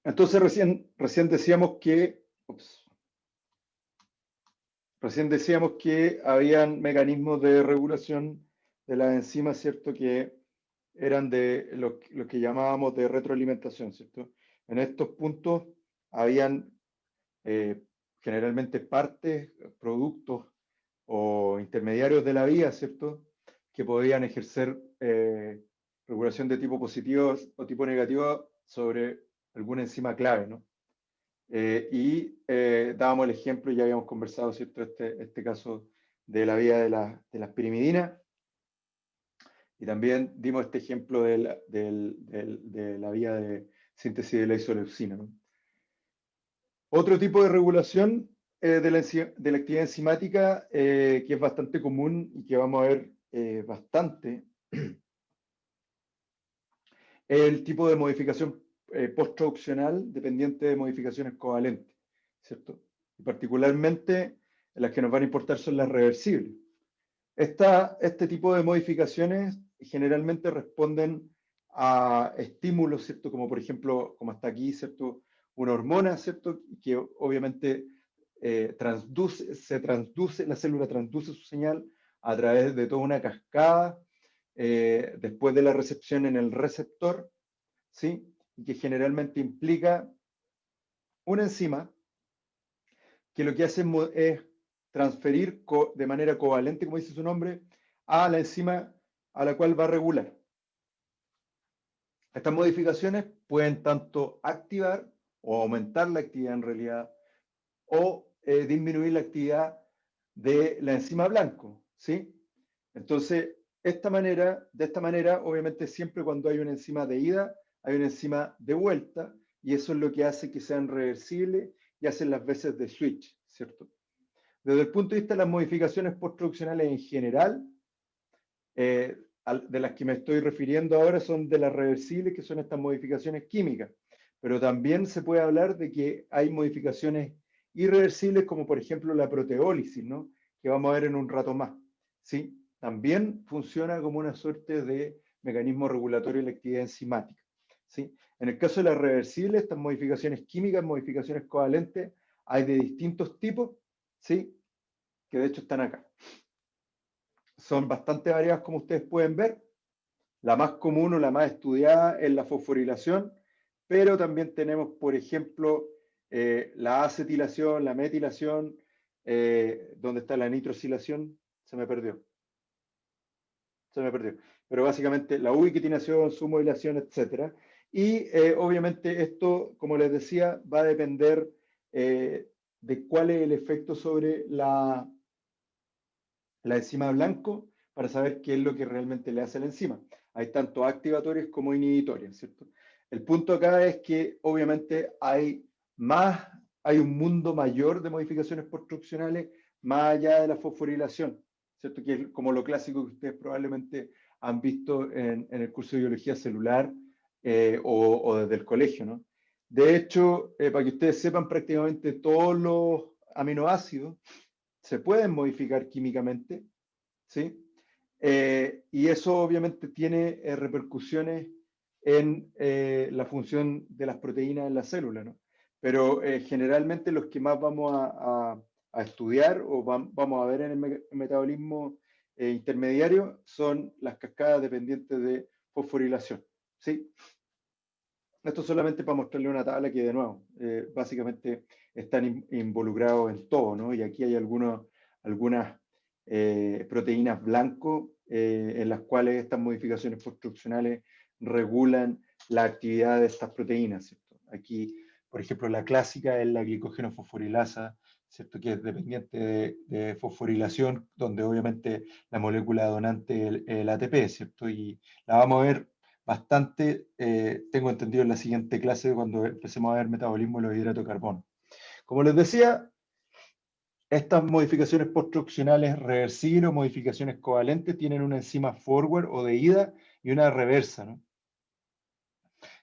Entonces recién decíamos que, habían mecanismos de regulación de las enzimas, ¿cierto? Que eran de lo que llamábamos de retroalimentación, ¿cierto? En estos puntos habían eh, generalmente partes, productos o intermediarios de la vía, ¿cierto? Que podían ejercer regulación de tipo positivo o tipo negativo sobre alguna enzima clave, ¿no? Dábamos el ejemplo, ya habíamos conversado, ¿cierto? Este caso de la vía de la aspirimidina, y también dimos este ejemplo de la vía de síntesis de la isoleucina, ¿no? Otro tipo de regulación de la actividad enzimática que es bastante común y que vamos a ver bastante, es el tipo de modificación postproduccional dependiente de modificaciones covalentes, ¿cierto? Y particularmente las que nos van a importar son las reversibles. Este tipo de modificaciones generalmente responden a estímulos, ¿cierto? Como por ejemplo, como está aquí, ¿cierto? Una hormona, ¿cierto? Que obviamente la célula transduce su señal a través de toda una cascada después de la recepción en el receptor, ¿sí? Y que generalmente implica una enzima que lo que hace es transferir de manera covalente, como dice su nombre, a la enzima a la cual va a regular. Estas modificaciones pueden tanto activar o aumentar la actividad en realidad, o disminuir la actividad de la enzima blanco, ¿sí? Entonces, de esta manera, obviamente siempre cuando hay una enzima de ida, hay una enzima de vuelta, y eso es lo que hace que sean reversibles y hacen las veces de switch, ¿cierto? Desde el punto de vista de las modificaciones postproduccionales en general, de las que me estoy refiriendo ahora son de las reversibles, que son estas modificaciones químicas, pero también se puede hablar de que hay modificaciones irreversibles, como por ejemplo la proteólisis, ¿no? Que vamos a ver en un rato más, ¿sí? También funciona como una suerte de mecanismo regulatorio de la actividad enzimática, ¿sí? En el caso de las reversibles, estas modificaciones químicas, modificaciones covalentes, hay de distintos tipos, ¿sí? Que de hecho están acá. Son bastante variadas, como ustedes pueden ver. La más común o la más estudiada es la fosforilación, pero también tenemos, por ejemplo, la acetilación, la metilación, ¿dónde está la nitrosilación? Se me perdió. Pero básicamente la ubiquitinación, su modulación, etc. Y obviamente esto, como les decía, va a depender de cuál es el efecto sobre la enzima blanco, para saber qué es lo que realmente le hace a la enzima. Hay tanto activatorias como inhibitorias, ¿cierto? El punto acá es que obviamente hay un mundo mayor de modificaciones construccionales más allá de la fosforilación, ¿cierto? Que es como lo clásico que ustedes probablemente han visto en el curso de biología celular o desde el colegio, ¿no? De hecho, para que ustedes sepan, prácticamente todos los aminoácidos se pueden modificar químicamente, ¿sí? Y eso obviamente tiene repercusiones en la función de las proteínas en la célula, ¿no? Pero generalmente los que más vamos a estudiar o vamos a ver en el metabolismo intermediario son las cascadas dependientes de fosforilación, ¿sí? Esto solamente para mostrarle una tabla que, de nuevo, básicamente están involucrados en todo, ¿no? Y aquí hay algunas proteínas blanco en las cuales estas modificaciones construccionales regulan la actividad de estas proteínas, ¿cierto? Aquí, por ejemplo, la clásica es la glicógeno fosforilasa, ¿cierto? Que es dependiente de fosforilación, donde obviamente la molécula donante es el ATP, ¿cierto? Y la vamos a ver bastante, tengo entendido, en la siguiente clase cuando empecemos a ver metabolismo de los hidratos de carbono. Como les decía, estas modificaciones poststruccionales reversibles o modificaciones covalentes tienen una enzima forward o de ida y una reversa, ¿no?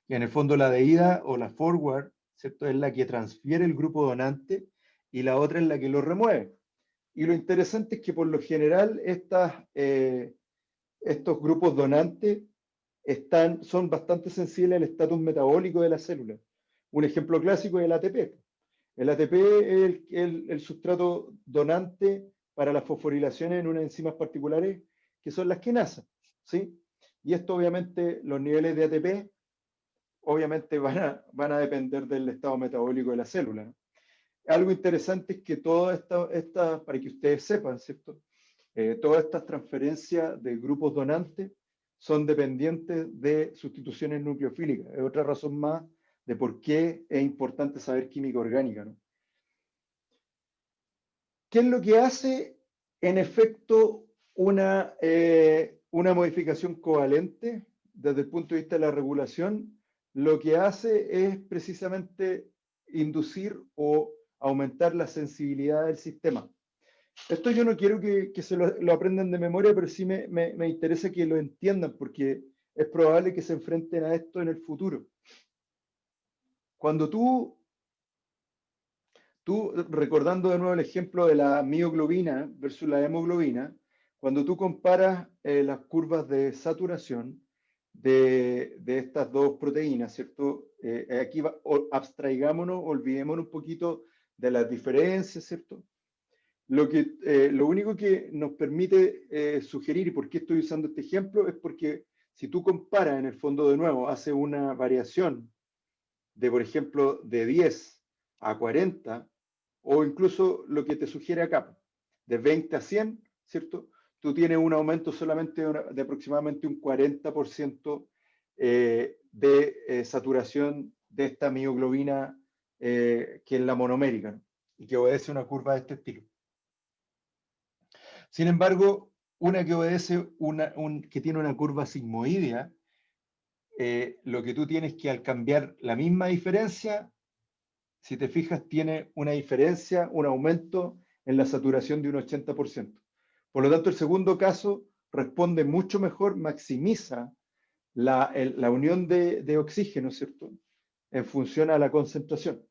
Y en el fondo la de ida o la forward, ¿cierto? Es la que transfiere el grupo donante y la otra es la que lo remueve. Y lo interesante es que por lo general estos grupos donantes son bastante sensibles al estatus metabólico de la célula. Un ejemplo clásico es el ATP. El ATP es el sustrato donante para las fosforilaciones en unas enzimas particulares que son las quinasas, ¿sí? Y esto obviamente, los niveles de ATP, obviamente van a depender del estado metabólico de la célula, ¿no? Algo interesante es que todas estas, para que ustedes sepan, ¿cierto? Todas estas transferencias de grupos donantes son dependientes de sustituciones nucleofílicas. Es otra razón más de por qué es importante saber química orgánica, ¿no? ¿Qué es lo que hace, en efecto, una modificación covalente desde el punto de vista de la regulación? Lo que hace es precisamente inducir o aumentar la sensibilidad del sistema. Esto yo no quiero que se lo aprendan de memoria, pero sí me interesa que lo entiendan, porque es probable que se enfrenten a esto en el futuro. Cuando recordando de nuevo el ejemplo de la mioglobina versus la hemoglobina, cuando tú comparas las curvas de saturación de estas dos proteínas, ¿cierto? Aquí abstraigámonos, olvidémonos un poquito de las diferencias, ¿cierto? Lo único que nos permite sugerir, y por qué estoy usando este ejemplo, es porque si tú comparas en el fondo de nuevo, hace una variación de, por ejemplo, de 10 a 40, o incluso lo que te sugiere acá, de 20 a 100, ¿cierto? Tú tienes un aumento solamente de aproximadamente un 40% de saturación de esta mioglobina, que es la monomérica, ¿no? Y que obedece una curva de este estilo. Sin embargo, una que obedece que tiene una curva sigmoidea, lo que tú tienes que al cambiar la misma diferencia, si te fijas, tiene una diferencia, un aumento en la saturación de un 80%. Por lo tanto, el segundo caso responde mucho mejor, maximiza la unión de oxígeno, ¿cierto? En función a la concentración.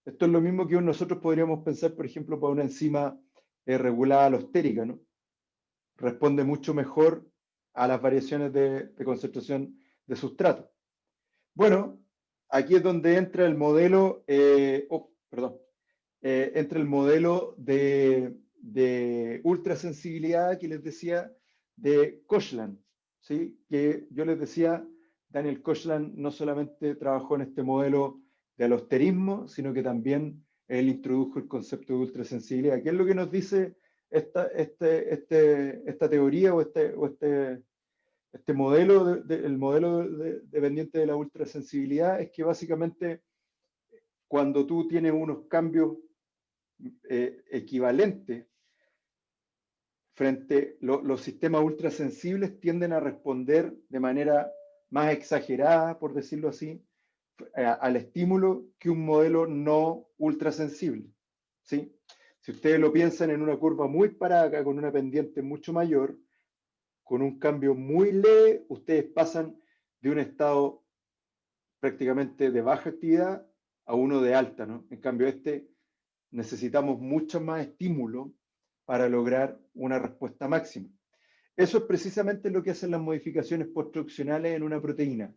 Esto es lo mismo que nosotros podríamos pensar, por ejemplo, para una enzima regulada alostérica, ¿no? Responde mucho mejor a las variaciones de concentración de sustrato. Bueno, aquí es donde entra el modelo, entra el modelo de ultrasensibilidad que les decía de Koshland, ¿sí? Que yo les decía, Daniel Koshland no solamente trabajó en este modelo de alosterismo, sino que también él introdujo el concepto de ultrasensibilidad. ¿Qué es lo que nos dice esta teoría o este modelo, el modelo dependiente de la ultrasensibilidad? Es que básicamente cuando tú tienes unos cambios equivalentes frente, los sistemas ultrasensibles tienden a responder de manera más exagerada, por decirlo así, al estímulo que un modelo no ultrasensible, ¿sí? Si ustedes lo piensan en una curva muy parada, con una pendiente mucho mayor, con un cambio muy leve, ustedes pasan de un estado prácticamente de baja actividad a uno de alta, ¿no? En cambio, necesitamos mucho más estímulo para lograr una respuesta máxima. Eso es precisamente lo que hacen las modificaciones poststruccionales en una proteína.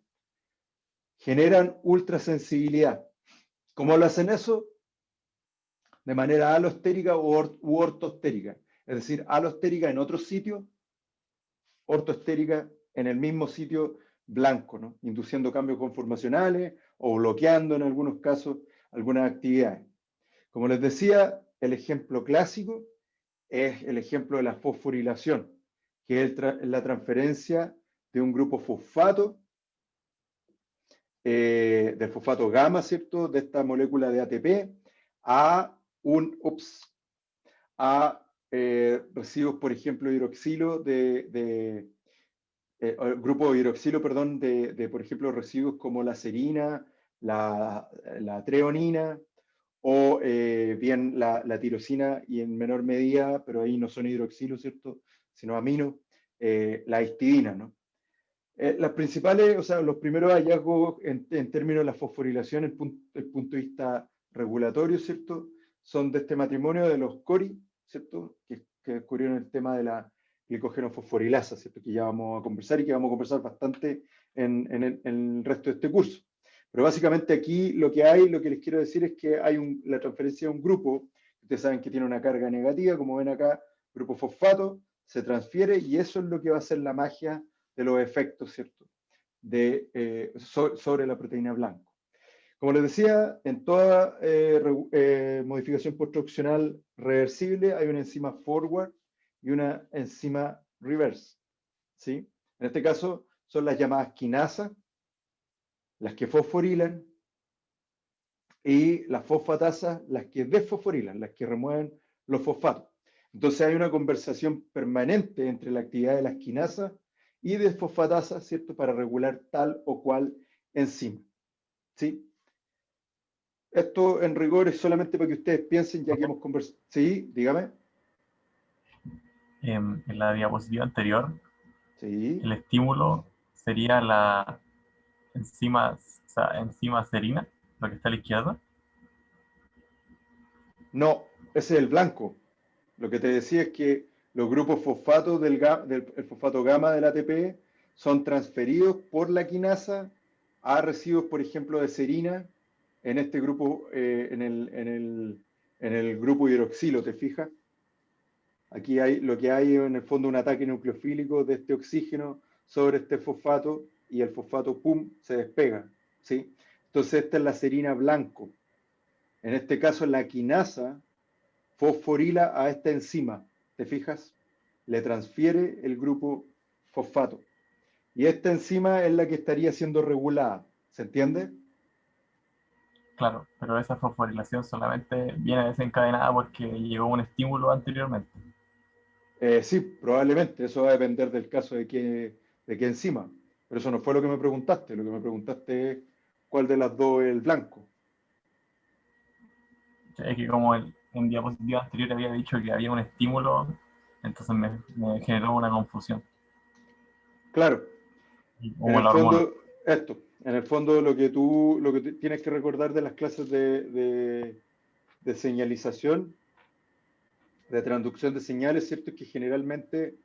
Generan ultrasensibilidad. ¿Cómo lo hacen eso? De manera alostérica u ortostérica. Es decir, alostérica en otro sitio, ortostérica en el mismo sitio blanco, ¿no? Induciendo cambios conformacionales o bloqueando en algunos casos algunas actividades. Como les decía, el ejemplo clásico es el ejemplo de la fosforilación, que es la transferencia de un grupo fosfato, del fosfato gamma, ¿cierto? De esta molécula de ATP a residuos, por ejemplo, hidroxilo grupo hidroxilo, perdón, por ejemplo, residuos como la serina, la treonina, o bien la tirosina y en menor medida, pero ahí no son hidroxilos, ¿cierto? Sino aminos, la histidina, ¿no? Las principales, o sea, los primeros hallazgos en términos de la fosforilación, el punto de vista regulatorio, ¿cierto? Son de este matrimonio de los Cori, ¿cierto? Que descubrieron el tema de la glicógeno fosforilasa, ¿cierto? Que ya vamos a conversar y que vamos a conversar bastante en el resto de este curso. Pero básicamente aquí lo que les quiero decir es que hay la transferencia de un grupo, ustedes saben que tiene una carga negativa, como ven acá, grupo fosfato, se transfiere y eso es lo que va a hacer la magia de los efectos, ¿cierto? Sobre la proteína blanco. Como les decía, en toda modificación post-opcional reversible hay una enzima forward y una enzima reverse, ¿sí? En este caso son las llamadas quinasas, las que fosforilan, y las fosfatasas, las que desfosforilan, las que remueven los fosfatos. Entonces hay una conversación permanente entre la actividad de las quinasas y de fosfatasas, ¿cierto? Para regular tal o cual enzima, ¿sí? Esto en rigor es solamente para que ustedes piensen, ya que hemos conversado. Sí, dígame. En la diapositiva anterior, Sí. el estímulo sería la enzima serina, lo que está a la izquierda. No, ese es el blanco. Lo que te decía es que los grupos fosfatos del fosfato gamma del ATP son transferidos por la quinasa a residuos, por ejemplo, de serina en este grupo, en el grupo hidroxilo, ¿te fijas? Aquí hay lo que hay en el fondo un ataque nucleofílico de este oxígeno sobre este fosfato y el fosfato, ¡pum!, se despega, ¿sí? Entonces esta es la serina blanco. En este caso la quinasa fosforila a esta enzima, ¿te fijas? Le transfiere el grupo fosfato. Y esta enzima es la que estaría siendo regulada, ¿se entiende? Claro, pero esa fosforilación solamente viene desencadenada porque llegó un estímulo anteriormente. Sí, probablemente, eso va a depender del caso de qué enzima. Pero eso no fue lo que me preguntaste, lo que me preguntaste es cuál de las dos es el blanco. Es que como en diapositiva anterior había dicho que había un estímulo, entonces me generó una confusión. Claro, en Como el la hormona. fondo, en el fondo lo que tienes que recordar de las clases de señalización, de transducción de señales, ¿cierto? Es que generalmente,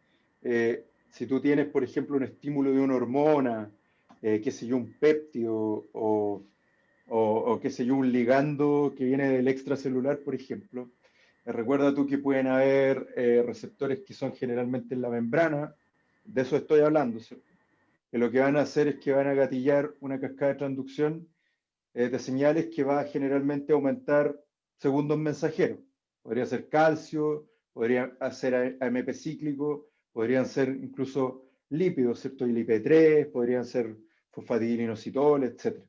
si tú tienes, por ejemplo, un estímulo de una hormona, qué sé yo, un péptido o qué sé yo, un ligando que viene del extracelular, por ejemplo, recuerda tú que pueden haber receptores que son generalmente en la membrana, de eso estoy hablando, ¿cierto? Que lo que van a hacer es que van a gatillar una cascada de transducción de señales que va a generalmente aumentar segundos mensajeros. Podría ser calcio, podría ser AMP cíclico, podrían ser incluso lípidos, ¿cierto? Y IP3, podrían ser fosfatidilinositol, etc.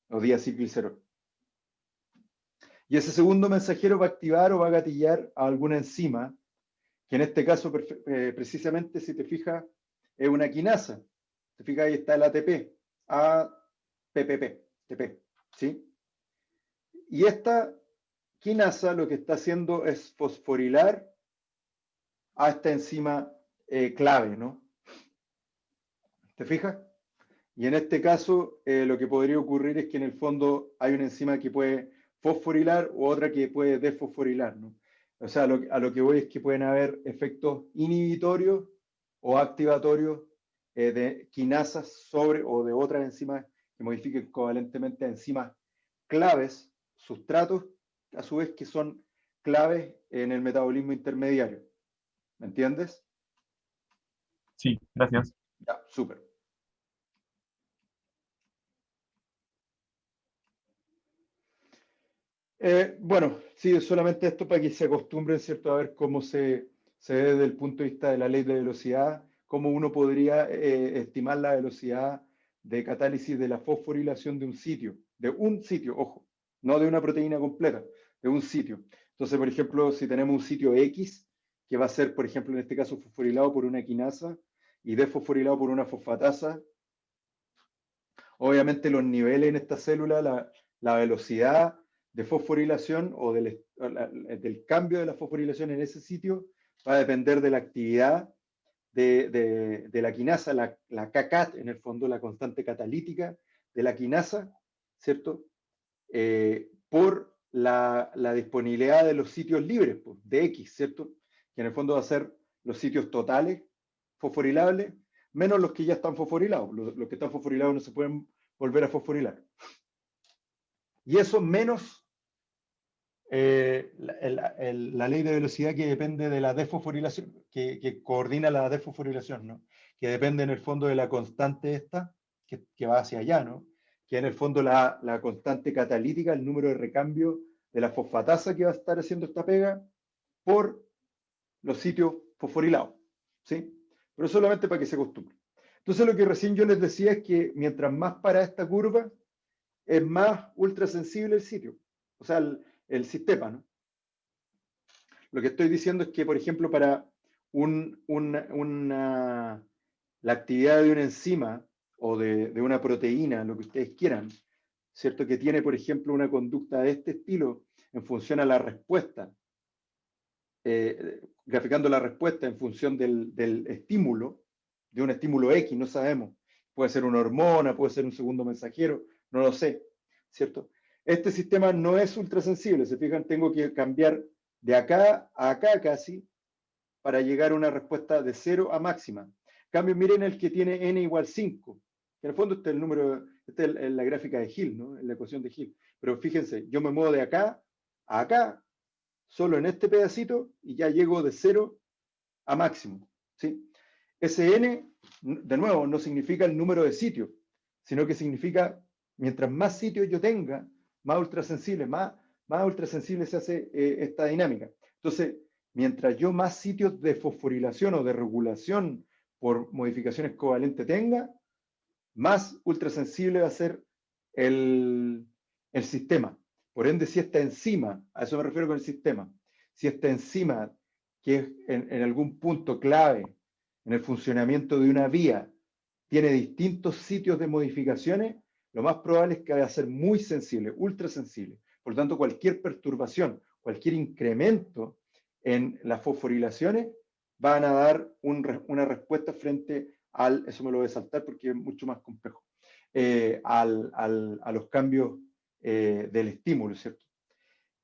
O diacilglicerol. Y ese segundo mensajero va a activar o va a gatillar a alguna enzima, que en este caso, precisamente, si te fijas, es una quinasa. Te fijas, ahí está el ATP, APPP, TP, ¿sí? Y esta quinasa lo que está haciendo es fosforilar a esta enzima clave, ¿no? ¿Te fijas? Y en este caso, lo que podría ocurrir es que en el fondo hay una enzima que puede fosforilar u otra que puede desfosforilar, ¿no? O sea, a lo que voy es que pueden haber efectos inhibitorios o activatorios de quinasas sobre o de otras enzimas que modifiquen covalentemente a enzimas claves, sustratos, a su vez que son claves en el metabolismo intermediario. ¿Me entiendes? Sí, gracias. Ya, súper. Bueno, sí, solamente esto para que se acostumbren, ¿cierto?, a ver cómo se ve desde el punto de vista de la ley de velocidad, cómo uno podría estimar la velocidad de catálisis de la fosforilación de un sitio, ojo, no de una proteína completa, de un sitio. Entonces, por ejemplo, si tenemos un sitio X, que va a ser, por ejemplo, en este caso, fosforilado por una quinasa y desfosforilado por una fosfatasa, obviamente los niveles en esta célula, la velocidad de fosforilación o del cambio de la fosforilación en ese sitio va a depender de la actividad de la quinasa, la CACAT, en el fondo, la constante catalítica de la quinasa, ¿cierto? Por la disponibilidad de los sitios libres, pues, de X, ¿cierto? Que en el fondo va a ser los sitios totales fosforilables, menos los que ya están fosforilados. Los que están fosforilados no se pueden volver a fosforilar. Y eso menos la ley de velocidad que depende de la desfosforilación, que coordina la desfosforilación, ¿no? Que depende en el fondo de la constante esta, que va hacia allá, ¿no? Que en el fondo la constante catalítica, el número de recambio de la fosfatasa que va a estar haciendo esta pega por los sitios fosforilados, ¿sí? Pero solamente para que se acostumbre. Entonces lo que recién yo les decía es que mientras más para esta curva, es más ultrasensible el sitio, o sea, el sistema, ¿no? Lo que estoy diciendo es que, por ejemplo, para la actividad de una enzima o de una proteína, lo que ustedes quieran, ¿cierto? Que tiene, por ejemplo, una conducta de este estilo en función a la respuesta, graficando la respuesta en función del estímulo, de un estímulo X, no sabemos. Puede ser una hormona, puede ser un segundo mensajero, no lo sé, ¿cierto? Este sistema no es ultrasensible, se fijan, tengo que cambiar de acá a acá casi para llegar a una respuesta de 0 a máxima. En cambio, miren el que tiene n igual 5, que en el fondo este es el número, esta es la gráfica de Hill, ¿no? La ecuación de Hill. Pero fíjense, yo me muevo de acá a acá, solo en este pedacito, y ya llego de 0 a máximo, ¿sí? Ese n, de nuevo, no significa el número de sitios, sino que significa, mientras más sitios yo tenga, más ultrasensible se hace esta dinámica. Entonces, mientras yo más sitios de fosforilación o de regulación por modificaciones covalentes tenga, más ultrasensible va a ser el sistema. Por ende, si esta enzima, a eso me refiero con el sistema, si esta enzima, que es en algún punto clave en el funcionamiento de una vía, tiene distintos sitios de modificaciones, lo más probable es que vaya a ser muy sensible, ultrasensible. Por lo tanto, cualquier perturbación, cualquier incremento en las fosforilaciones van a dar una respuesta frente al, eso me lo voy a saltar porque es mucho más complejo, a los cambios del estímulo, ¿cierto?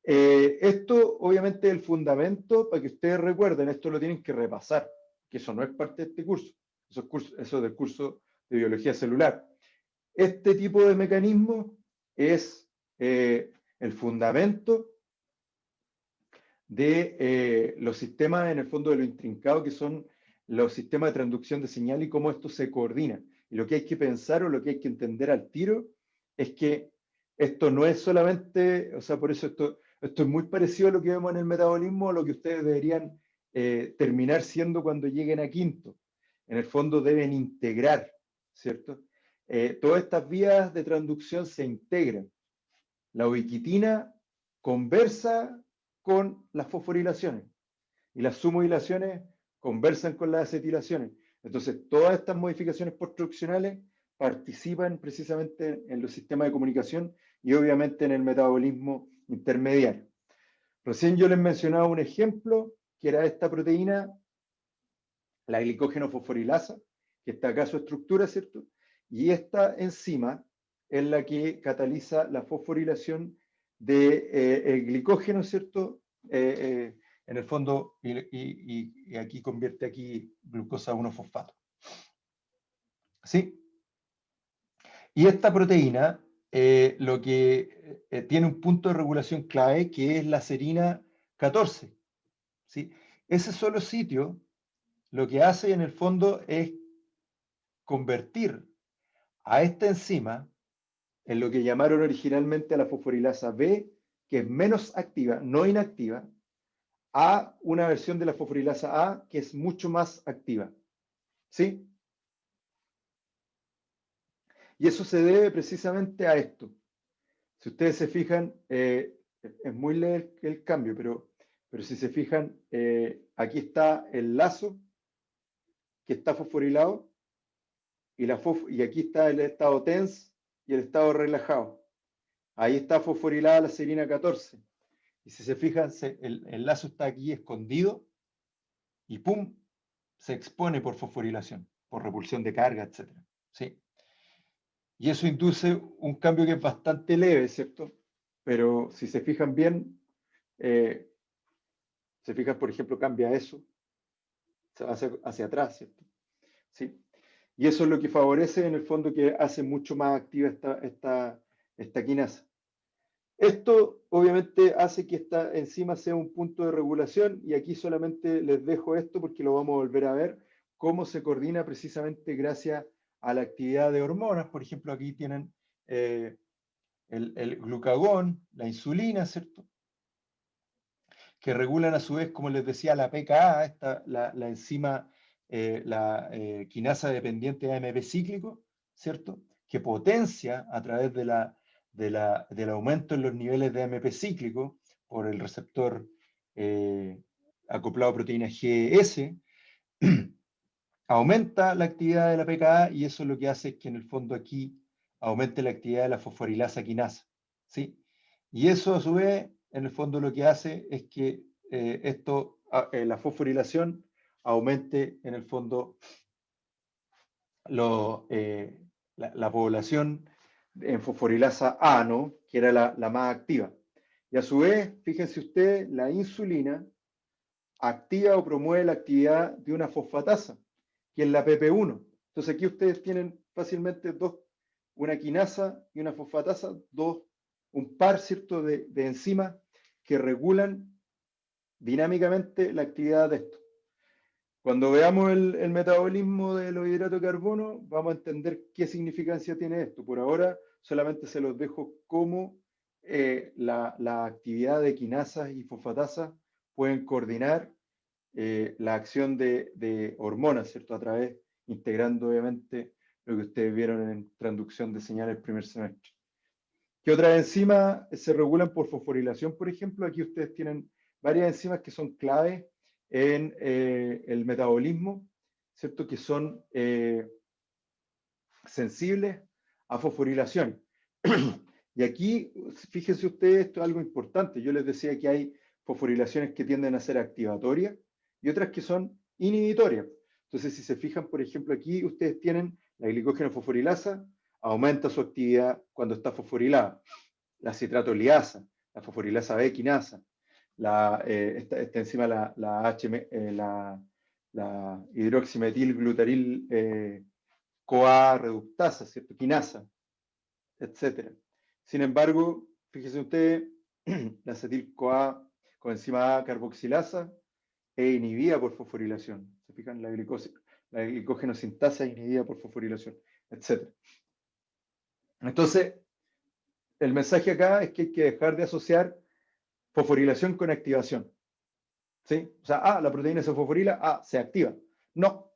Esto obviamente es el fundamento para que ustedes recuerden, esto lo tienen que repasar, que eso no es parte de este curso, eso es del curso de biología celular. Este tipo de mecanismo es el fundamento de los sistemas, en el fondo, de lo intrincado que son los sistemas de transducción de señal y cómo esto se coordina. Y lo que hay que pensar o lo que hay que entender al tiro es que esto no es solamente, o sea, por eso esto es muy parecido a lo que vemos en el metabolismo, a lo que ustedes deberían terminar siendo cuando lleguen a quinto. En el fondo deben integrar, ¿cierto? Todas estas vías de transducción se integran. La ubiquitina conversa con las fosforilaciones y las sumodilaciones conversan con las acetilaciones. Entonces, todas estas modificaciones posttraduccionales participan precisamente en los sistemas de comunicación y obviamente en el metabolismo intermediario. Recién yo les mencionaba un ejemplo, que era esta proteína, la glicógeno fosforilasa, que está acá su estructura, ¿cierto? Y esta enzima es la que cataliza la fosforilación del glicógeno, ¿cierto? En el fondo, y aquí convierte aquí glucosa 1-fosfato. ¿Sí? Y esta proteína lo que tiene un punto de regulación clave que es la serina 14. ¿Sí? Ese solo sitio lo que hace en el fondo es convertir a esta enzima en lo que llamaron originalmente a la fosforilasa B, que es menos activa, no inactiva, a una versión de la fosforilasa A que es mucho más activa. ¿Sí? Y eso se debe precisamente a esto. Si ustedes se fijan, es muy leve el cambio, pero si se fijan, aquí está el lazo que está fosforilado y aquí está el estado tense y el estado relajado. Ahí está fosforilada la serina 14. Y si se fijan, el lazo está aquí escondido y ¡pum! Se expone por fosforilación, por repulsión de carga, etc. ¿Sí? Y eso induce un cambio que es bastante leve, ¿cierto? Pero si se fijan bien, se fijan, por ejemplo, cambia eso, se va hacia atrás, ¿cierto? ¿Sí? Y eso es lo que favorece, en el fondo, que hace mucho más activa esta quinasa. Esto obviamente hace que esta enzima sea un punto de regulación y aquí solamente les dejo esto porque lo vamos a volver a ver, cómo se coordina precisamente gracias a la actividad de hormonas. Por ejemplo, aquí tienen el glucagón, la insulina, ¿cierto? Que regulan a su vez, como les decía, la PKA, la enzima, la quinasa dependiente de AMP cíclico, ¿cierto? Que potencia a través del aumento en los niveles de AMP cíclico por el receptor acoplado a proteína GS, aumenta la actividad de la PKA y eso lo que hace es que en el fondo aquí aumente la actividad de la fosforilasa quinasa, ¿sí? Y eso a su vez, en el fondo lo que hace es que la fosforilación aumente en el fondo la población en fosforilasa A, ¿no? Que era la más activa. Y a su vez, fíjense ustedes, la insulina activa o promueve la actividad de una fosfatasa, que es la PP1. Entonces aquí ustedes tienen fácilmente una quinasa y una fosfatasa, un par, ¿cierto?, de enzimas que regulan dinámicamente la actividad de esto. Cuando veamos el metabolismo de los hidratos de carbono, vamos a entender qué significancia tiene esto. Por ahora, solamente se los dejo como la actividad de quinasas y fosfatasas pueden coordinar la acción de hormonas, ¿cierto? A través, integrando obviamente lo que ustedes vieron en transducción de señales el primer semestre. ¿Qué otras enzimas se regulan por fosforilación, por ejemplo? Aquí ustedes tienen varias enzimas que son claves en el metabolismo, ¿cierto? Que son sensibles a fosforilación. Y aquí, fíjense ustedes, esto es algo importante. Yo les decía que hay fosforilaciones que tienden a ser activatorias y otras que son inhibitorias. Entonces, si se fijan, por ejemplo, aquí ustedes tienen la glicógeno fosforilasa, aumenta su actividad cuando está fosforilada. La citratoliasa, la fosforilasa B quinasa, esta enzima, la hidroximetilglutaril CoA reductasa, ¿cierto? Quinasa, etc. Sin embargo, fíjese usted, la acetil-CoA coenzima A carboxilasa es inhibida por fosforilación. ¿Se fijan? La glicógeno sintasa es inhibida por fosforilación, etc. Entonces, el mensaje acá es que hay que dejar de asociar fosforilación con activación. ¿Sí? O sea, la proteína se fosforila, se activa. No,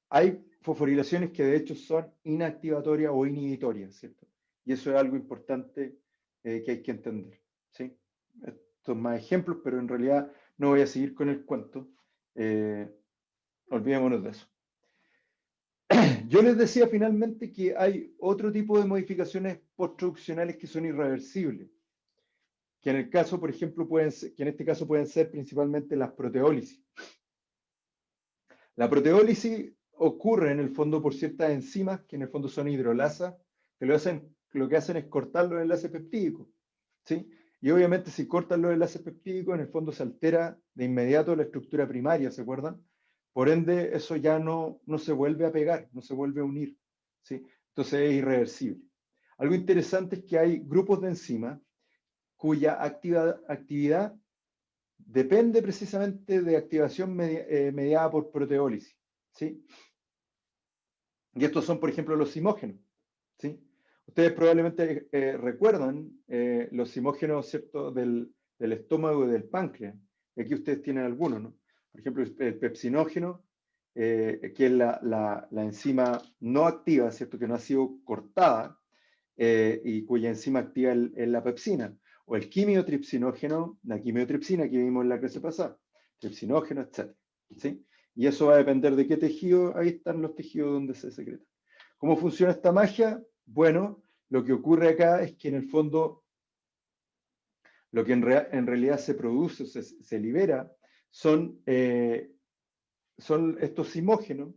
hay fosforilaciones que de hecho son inactivatorias o inhibitorias, ¿cierto? Y eso es algo importante que hay que entender, ¿sí? Estos más ejemplos, pero en realidad no voy a seguir con el cuento. Olvidémonos de eso. Yo les decía finalmente que hay otro tipo de modificaciones postproduccionales que son irreversibles, que en el caso, por ejemplo, que en este caso pueden ser principalmente las proteólisis. La proteólisis ocurre en el fondo por ciertas enzimas que en el fondo son hidrolasas, que lo que hacen es cortar los enlaces peptídicos, ¿sí? Y obviamente si cortan los enlaces peptídicos, en el fondo se altera de inmediato la estructura primaria, ¿se acuerdan? Por ende, eso ya no se vuelve a pegar, no se vuelve a unir, ¿sí? Entonces es irreversible. Algo interesante es que hay grupos de enzimas cuya actividad depende precisamente de activación mediada por proteólisis, ¿sí? Y estos son, por ejemplo, los simógenos, ¿sí? Ustedes probablemente recuerdan los simógenos, ¿cierto?, del estómago y del páncreas. Y aquí ustedes tienen algunos, ¿no? Por ejemplo, el pepsinógeno, que es la enzima no activa, ¿cierto?, que no ha sido cortada y cuya enzima activa es la pepsina. O el quimiotripsinógeno, la quimiotripsina que vimos en la clase pasada, tripsinógeno, etc. ¿Sí? Y eso va a depender de qué tejido, ahí están los tejidos donde se secreta. ¿Cómo funciona esta magia? Bueno, lo que ocurre acá es que en el fondo, lo que en realidad se produce, se libera, son estos simógenos,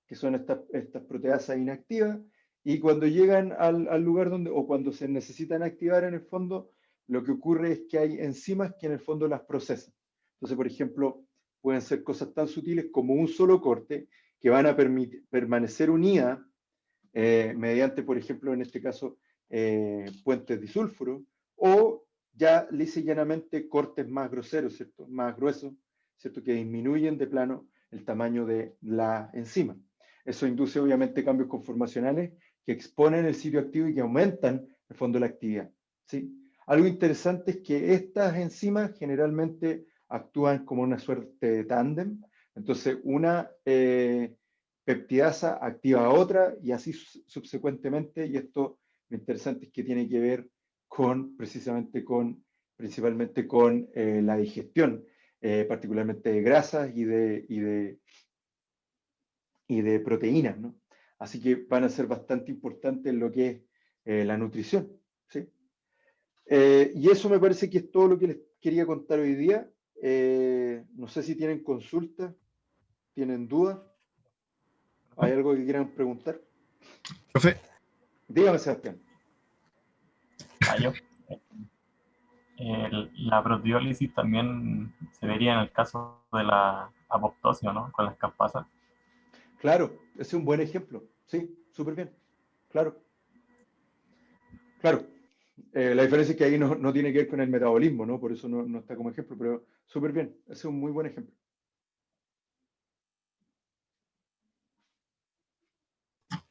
que son estas proteasas inactivas, y cuando llegan al lugar donde, o cuando se necesitan activar en el fondo, lo que ocurre es que hay enzimas que en el fondo las procesan. Entonces, por ejemplo, pueden ser cosas tan sutiles como un solo corte que van a permanecer unidas mediante, por ejemplo, en este caso, puentes disulfuro, o ya lisa y llanamente cortes más groseros, ¿cierto? Más gruesos, ¿cierto? Que disminuyen de plano el tamaño de la enzima. Eso induce obviamente cambios conformacionales que exponen el sitio activo y que aumentan en el fondo la actividad, ¿sí? Algo interesante es que estas enzimas generalmente actúan como una suerte de tándem. Entonces, una peptidasa activa a otra y así subsecuentemente. Y esto lo interesante es que tiene que ver principalmente con la digestión, particularmente de grasas y de proteínas, ¿no? Así que van a ser bastante importantes en lo que es la nutrición, ¿sí? Y eso me parece que es todo lo que les quería contar hoy día. No sé si tienen consultas, tienen dudas, ¿hay algo que quieran preguntar? Profe, Dígame, Sebastián. Yo. La proteólisis también se vería en el caso de la apoptosis, ¿no? Con las caspasas. Claro, ese es un buen ejemplo. Sí, súper bien. Claro, claro. La diferencia es que ahí no tiene que ver con el metabolismo, ¿no? Por eso no está como ejemplo, pero súper bien. Ese es un muy buen ejemplo.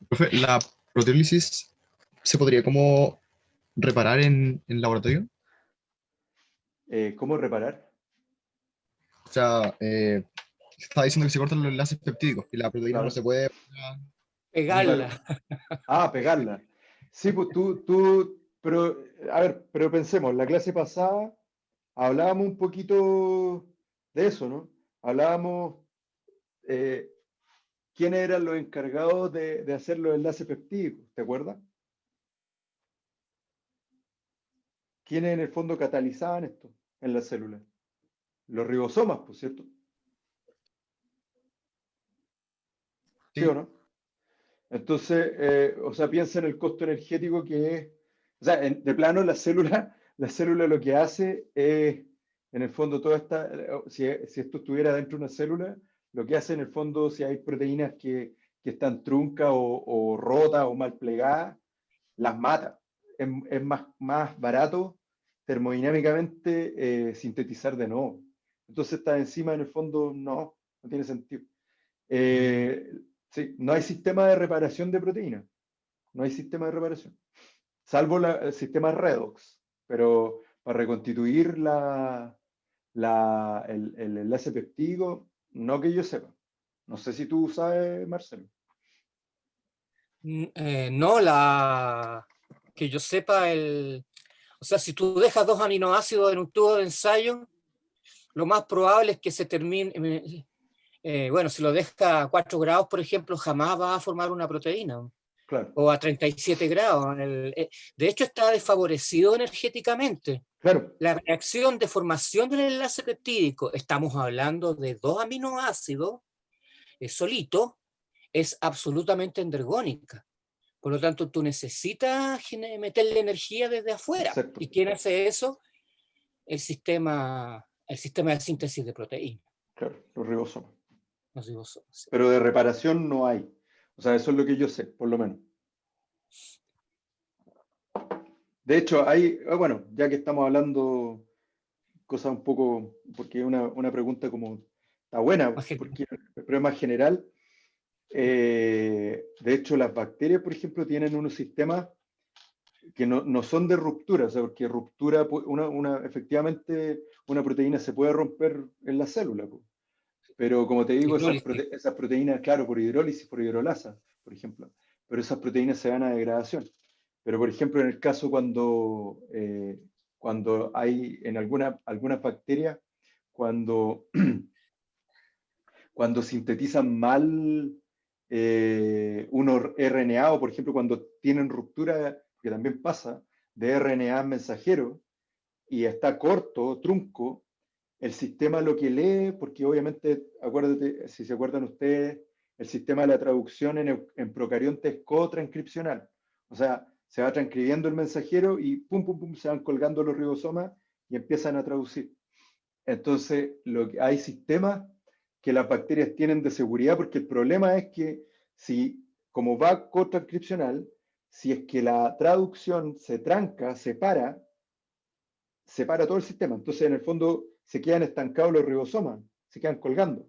profe, ¿la proteólisis se podría como reparar en laboratorio? ¿Cómo reparar? O sea, estaba diciendo que se cortan los enlaces peptídicos y la proteína no Claro, se puede... Pegarla. claro. Ah, pegarla. Sí, pues pero, a ver, pero pensemos, la clase pasada hablábamos un poquito de eso, ¿no? Hablábamos eh, quiénes eran los encargados de hacer los enlaces peptídicos, ¿te acuerdas? ¿Quiénes en el fondo catalizaban esto en las células? Los ribosomas, por cierto. ¿Sí o Sí, no? Entonces, o sea, piensa en el costo energético que es, o sea, de plano la célula lo que hace es, en el fondo, si esto estuviera dentro de una célula, lo que hace en el fondo, si hay proteínas que están truncas o rotas o mal plegadas, las mata. Es más barato termodinámicamente sintetizar de nuevo. Entonces, esta enzima, en el fondo, no tiene sentido. Eh, sí, no hay sistema de reparación de proteínas, no hay sistema de reparación, salvo el sistema redox, pero para reconstituir el enlace peptídico, no que yo sepa. No sé si tú sabes, Marcelo. No, que yo sepa, o sea, si tú dejas 2 aminoácidos en un tubo de ensayo, lo más probable es que se termine, bueno, si lo deja a 4 grados, por ejemplo, jamás va a formar una proteína, Claro, o a 37 grados. De hecho, está desfavorecido energéticamente. claro, La reacción de formación del enlace peptídico, estamos hablando de 2 aminoácidos solitos, es absolutamente endergónica. Por lo tanto, tú necesitas meterle energía desde afuera. exacto, ¿Y quién hace eso? El sistema de síntesis de proteínas. claro, los ribosomas. Los ribosomas. Pero de reparación no hay. O sea, eso es lo que yo sé, por lo menos. De hecho, bueno, ya que estamos hablando cosas un poco, porque es una pregunta como, está buena, pero es más general. De hecho, las bacterias, por ejemplo, tienen unos sistemas que no son de ruptura, o sea, porque ruptura, efectivamente, una proteína se puede romper en la célula, pues. Pero como te digo, Hidrólisis. esas proteínas, claro, por hidrólisis, por hidrolasa, por ejemplo, pero esas proteínas se van a degradación. Pero, por ejemplo, en el caso cuando hay en algunas bacterias, cuando, cuando sintetizan mal unos RNA, o por ejemplo, cuando tienen ruptura, que también pasa, de RNA mensajero, y está corto, trunco, el sistema lo que lee, porque obviamente, acuérdate, si se acuerdan ustedes, el sistema de la traducción en procarionte es cotranscripcional. O sea, se va transcribiendo el mensajero y pum, pum, pum, se van colgando los ribosomas y empiezan a traducir. Entonces, hay sistemas que las bacterias tienen de seguridad, porque el problema es que como va cotranscripcional, si es que la traducción se tranca, se para, separa todo el sistema. Entonces, en el fondo, se quedan estancados los ribosomas, se quedan colgando.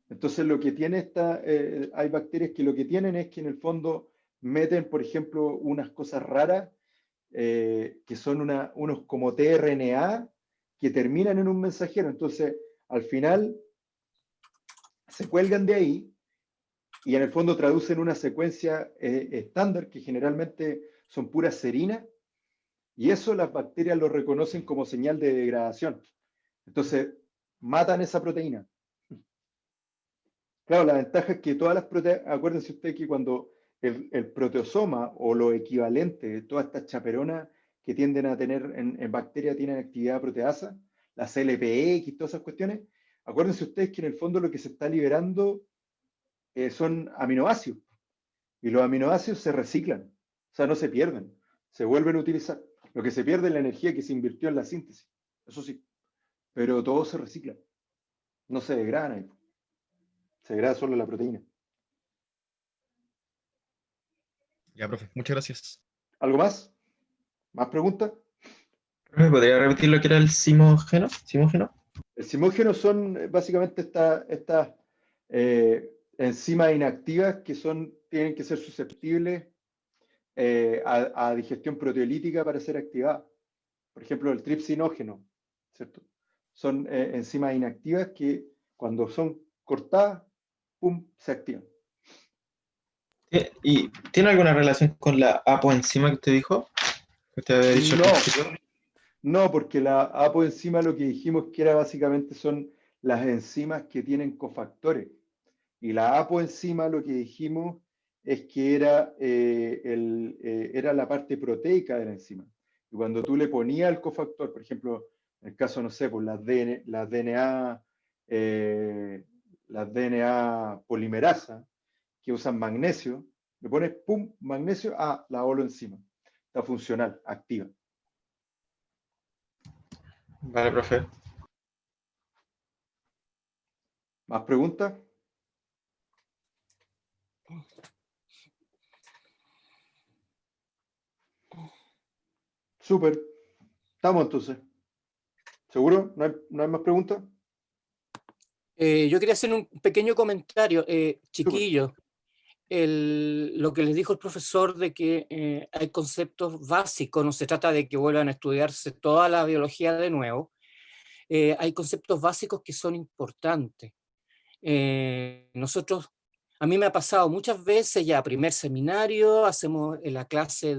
Entonces, lo que tiene hay bacterias que lo que tienen es que en el fondo meten, por ejemplo, unas cosas raras, que son unos como tRNA que terminan en un mensajero. Entonces, al final, se cuelgan de ahí y en el fondo traducen una secuencia estándar que generalmente son puras serinas, y eso las bacterias lo reconocen como señal de degradación. Entonces, matan esa proteína. Claro, la ventaja es que todas las proteínas, acuérdense ustedes que cuando el proteosoma o lo equivalente de todas estas chaperonas que tienden a tener en bacterias tienen actividad proteasa, las LPX y todas esas cuestiones, acuérdense ustedes que en el fondo lo que se está liberando son aminoácidos, y los aminoácidos se reciclan, o sea, no se pierden, se vuelven a utilizar. Lo que se pierde es la energía que se invirtió en la síntesis, eso sí, pero todo se recicla, no se degrada ahí. Se degrada solo la proteína. Ya, profe, muchas gracias. ¿Algo más? ¿Más preguntas? ¿Me podría repetir lo que era el simógeno? ¿Simógeno? El simógeno son básicamente estas enzimas inactivas que tienen que ser susceptibles a digestión proteolítica para ser activadas. Por ejemplo, el tripsinógeno, ¿cierto? Son enzimas inactivas que cuando son cortadas, ¡pum!, se activan. ¿Y tiene alguna relación con la apoenzima que usted dijo? Que usted había dicho al No. principio. No, porque la apoenzima lo que dijimos que era básicamente son las enzimas que tienen cofactores. Y la apoenzima lo que dijimos es que era la parte proteica de la enzima. Y cuando tú le ponías el cofactor, por ejemplo, en el caso, no sé, pues las DNA polimerasa que usan magnesio, le pones pum, magnesio, la holoenzima. Está funcional, activa. Vale, profe. ¿Más preguntas? Súper. Estamos entonces. ¿Seguro? ¿No hay más preguntas? Yo quería hacer un pequeño comentario, Súper. chiquillo. Lo que les dijo el profesor de que hay conceptos básicos, no se trata de que vuelvan a estudiarse toda la biología de nuevo, hay conceptos básicos que son importantes. A mí me ha pasado muchas veces ya, primer seminario, hacemos la clase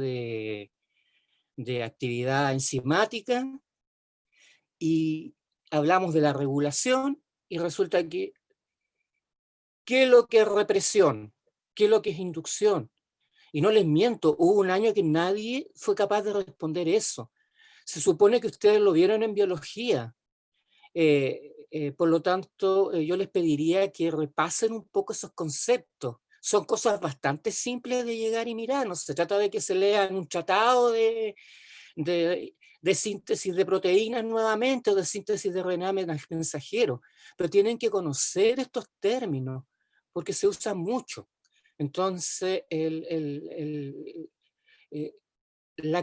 de actividad enzimática y hablamos de la regulación y resulta que, ¿qué es lo que es represión? ¿Qué es lo que es inducción? Y no les miento, hubo un año que nadie fue capaz de responder eso. Se supone que ustedes lo vieron en biología. Por lo tanto, yo les pediría que repasen un poco esos conceptos. Son cosas bastante simples de llegar y mirar. No se trata de que se lean un tratado de síntesis de proteínas nuevamente o de síntesis de RNA mensajero, pero tienen que conocer estos términos porque se usan mucho. Entonces,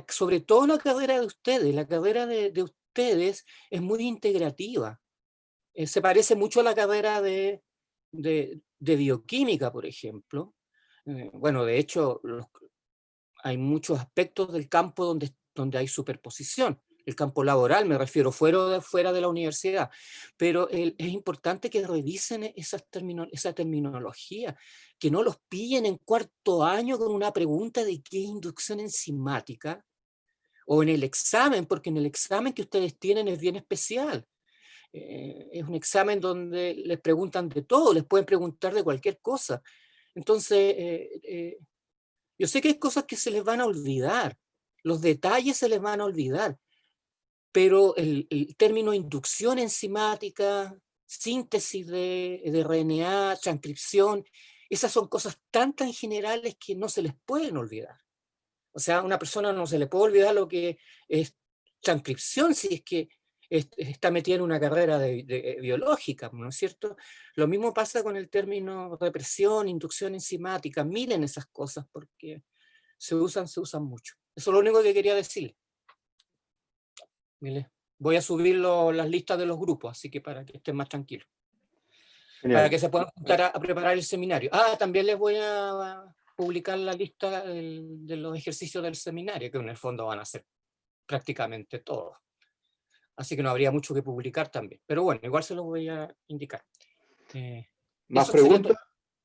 sobre todo la carrera de ustedes, la carrera de ustedes es muy integrativa. Se parece mucho a la carrera de bioquímica, por ejemplo. Bueno, de hecho, hay muchos aspectos del campo donde hay superposición. El campo laboral, me refiero, fuera de la universidad. Pero es importante que revisen esa terminología, que no los pillen en cuarto año con una pregunta de qué es inducción enzimática, o en el examen, porque en el examen que ustedes tienen es bien especial. Es un examen donde les preguntan de todo, les pueden preguntar de cualquier cosa. Entonces, yo sé que hay cosas que se les van a olvidar, los detalles se les van a olvidar, pero el término inducción enzimática, síntesis de RNA, transcripción, esas son cosas tan generales que no se les pueden olvidar. O sea, a una persona no se le puede olvidar lo que es transcripción si es que está metida en una carrera biológica, ¿no es cierto? Lo mismo pasa con el término represión, inducción enzimática. Miren esas cosas porque se usan mucho. Eso es lo único que quería decir. Voy a subir las listas de los grupos, así que para que estén más tranquilos. Genial. Para que se puedan juntar a preparar el seminario. También les voy a publicar la lista de los ejercicios del seminario, que en el fondo van a ser prácticamente todos. Así que no habría mucho que publicar también. Pero bueno, igual se los voy a indicar. ¿Más eso sería preguntas?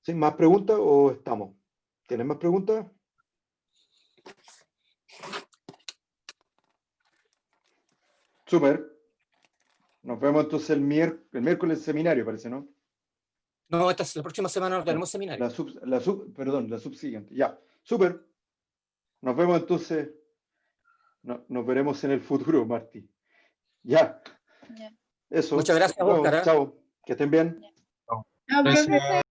¿Sí? ¿Más preguntas o estamos? ¿Tienen más preguntas? Súper. Nos vemos entonces el miércoles seminario, parece, ¿no? No, la próxima semana no tenemos seminario. Perdón, la subsiguiente. Ya, súper. Nos vemos entonces. Nos veremos en el futuro, Martí. Ya. Ya. Eso. Muchas gracias, Nos vemos. Óscar. Chao. Que estén bien. No, Gracias. profesor.